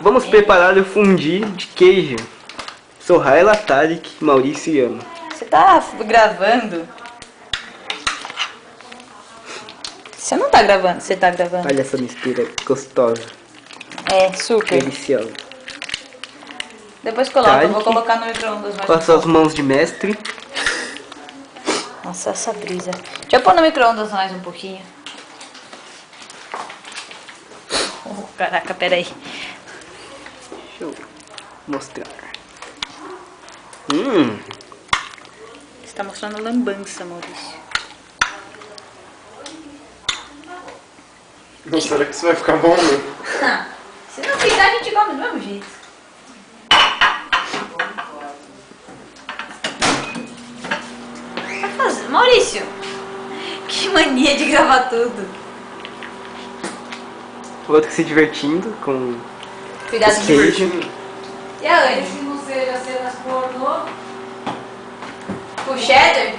Vamos preparar o fundi de queijo. Sou Raila Tariq, Maurício Yama. Você tá gravando? Você não tá gravando, você tá gravando. Olha essa mistura gostosa, É, super. deliciosa. Depois coloca, eu vou Tariq, colocar no micro-ondas mais com um as suas pouco. mãos de mestre. Nossa, essa brisa. Deixa eu pôr no micro-ondas mais um pouquinho. Oh, caraca, peraí. Deixa eu mostrar. Você tá mostrando lambança, Maurício. Não, será que isso vai ficar bom, né? Se não ficar, a gente come do mesmo jeito. Vai fazer. Maurício, que mania de gravar tudo. O outro se divertindo com Cuidado o de queijo. E a Anne? Se não seja cenas pornô, O cheddar?